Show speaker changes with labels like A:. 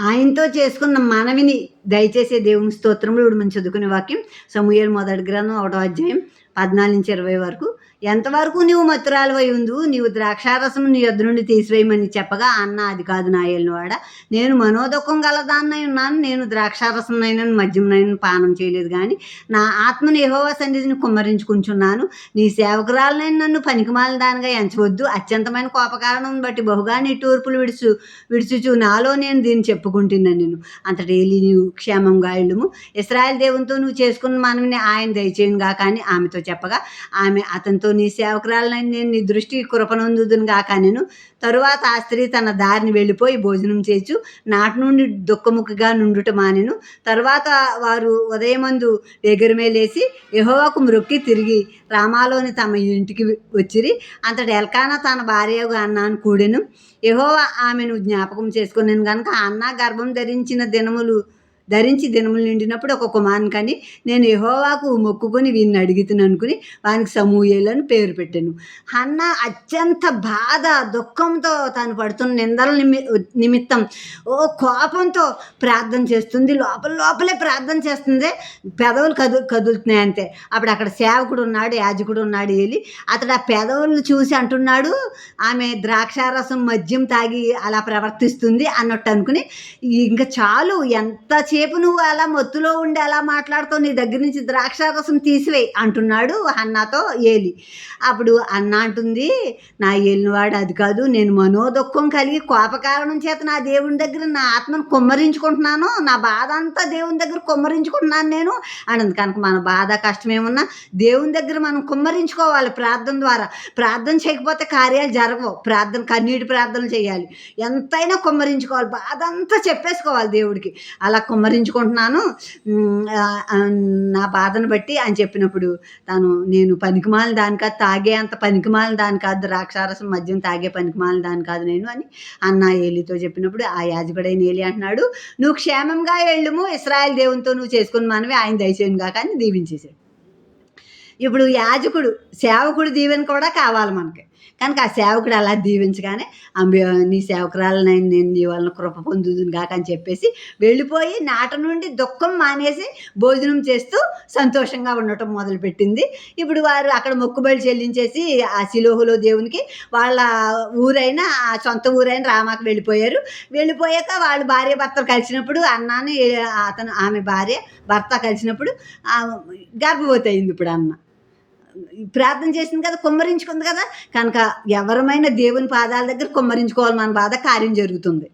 A: ఆయనతో చేసుకున్న మనవిని దయచేసే దేవుని స్తోత్రములు. ఇప్పుడు మనం చదువుకునే వాక్యం సమూయేలు మొదటి గ్రంథం 1వ అధ్యాయం 14-20 వరకు. ఎంతవరకు నీవు మత్తురాలివై ఉందువు, నీవు ద్రాక్షారసము నీ యొద్ద నుండి తీసివేయమని చెప్పగా, అన్న అది కాదు నా యేలినవాడా, నేను మనోదుఖం గలదాన్నై ఉన్నాను. నేను ద్రాక్షారసమునైనను మద్యమునైనను పానం చేయలేదు గాని నా ఆత్మను యెహోవా సన్నిధిని కుమ్మరించుకుంటున్నాను. నీ సేవకురాలనైన నన్ను పనికిమాలిన దానిగా ఎంచవద్దు. అత్యంతమైన కోపకారణం బట్టి బహుగా నిట్టూర్పులు విడుచుచు నాలో నేను దీన్ని చెప్పుకుంటున్నాను. నేను అంతటి ఏలీ నీవు క్షేమంగా వెళ్ళుము, ఇశ్రాయేలు దేవునితో నువ్వు చేసుకున్న మనవిని ఆయన దయచేయును గాక అని ఆమెతో చెప్పగా, ఆమె అతనితో నీ సేవకురాలనైన నేను నీ దృష్టి కృపనొందుదును గాక అనెను. తరువాత ఆ స్త్రీ తన దారిని వెళ్ళిపోయి భోజనం చేచు నాటి నుండి దుఃఖముఖిగా నుండుట మానెను. తరువాత వారు ఉదయమందు ఎగురమే లేచి యెహోవాకు మ్రొక్కి తిరిగి రామాలోని తమ ఇంటికి వచ్చిరి. అంతటి ఎల్కానా తన భార్యగు అన్నాను కూడెను. యెహోవా ఆమెను జ్ఞాపకం చేసుకొనెను గనుక అన్న గర్భం ధరించి దినములు నిండినప్పుడు ఒక కుమారుని కని, నేను యెహోవాకు మొక్కుకొని వీరిని అడిగితిని అనుకుని వానికి సమూయేలు అని పేరు పెట్టాను. హన్నా అత్యంత బాధ దుఃఖంతో తాను పడుతున్న నిందల నిమిత్తం కోపంతో ప్రార్థన చేస్తుంది. లోపలే ప్రార్థన చేస్తుంది. పెదవులు కదులుతున్నాయి అంతే. అప్పుడు అక్కడ సేవకుడు ఉన్నాడు, యాజకుడు ఉన్నాడు ఏలి. అతడు ఆ పెదవులను చూసి అంటున్నాడు, ఆమె ద్రాక్షారసం మద్యం తాగి అలా ప్రవర్తిస్తుంది అన్నట్టు అనుకుని, ఇంకా చాలు, ఎంతసేపు నువ్వు అలా మత్తులో ఉండి అలా మాట్లాడుతావు, నీ దగ్గర నుంచి ద్రాక్షారసం తీసివేయి అంటున్నాడు హన్నాతో ఏలి. అప్పుడు అన్న అంటుంది, నా ఏలినవాడు అది కాదు, నేను మనోదుఖం కలిగి కోపకారణం చేత నా దేవుని దగ్గర నా ఆత్మను కుమ్మరించుకుంటున్నాను, నా బాధ అంతా దేవుని దగ్గర కుమ్మరించుకుంటున్నాను నేను అన్నది. కనుక మన బాధ కష్టం ఏమన్నా దేవుని దగ్గర మనం కుమ్మరించుకోవాలి ప్రార్థన ద్వారా. ప్రార్థన చేయకపోతే కార్యాలు జరగవు. కన్నీటి ప్రార్థనలు చేయాలి, ఎంతైనా కుమ్మరించుకోవాలి, బాధ అంతా చెప్పేసుకోవాలి దేవుడికి. అలా కుమ్మరించుకుంటున్నాను నా బాధను బట్టి అని చెప్పినప్పుడు నేను పనికిమాలిన దాని కాదు, తాగే అంత పనికిమాలిన దాని కాదు, ద్రాక్షారసం మద్యం తాగే పనికిమాలిన దాని కాదు నేను అని అన్న ఏలితో చెప్పినప్పుడు, ఆ యాజకుడైన ఏలి అంటున్నాడు, నువ్వు క్షేమంగా వెళ్ళుము, ఇశ్రాయేలు దేవునితో నువ్వు చేసుకుని మనవి ఆయన దయచేయను గాక అని దీవించేశాడు. ఇప్పుడు సేవకుడు దీవెన కూడా కావాలి మనకి. కనుక ఆ సేవకుడు అలా దీవించగానే నీ సేవకురాలని నేను నీ వలన కృప పొందుదును గాక అని చెప్పేసి వెళ్ళిపోయి నాట నుండి దుఃఖం మానేసి భోజనం చేస్తూ సంతోషంగా ఉండటం మొదలుపెట్టింది. ఇప్పుడు వారు అక్కడ మొక్కుబడి చెల్లించేసి ఆ శిలోహులో దేవునికి వాళ్ళ ఊరైన ఆ సొంత ఊరైన రామాకు వెళ్ళిపోయాక వాళ్ళు భార్య భర్తలు కలిసినప్పుడు అన్నాని ఆమె భర్త కలిసినప్పుడు గర్భవతి అయింది. ఇప్పుడు అన్న ప్రార్థన చేసింది కదా, కుమ్మరించుకుంది కదా. కనుక ఎవరమైనా దేవుని పాదాల దగ్గర కుమ్మరించుకోవాలి, మన బాధ కార్యం జరుగుతుంది.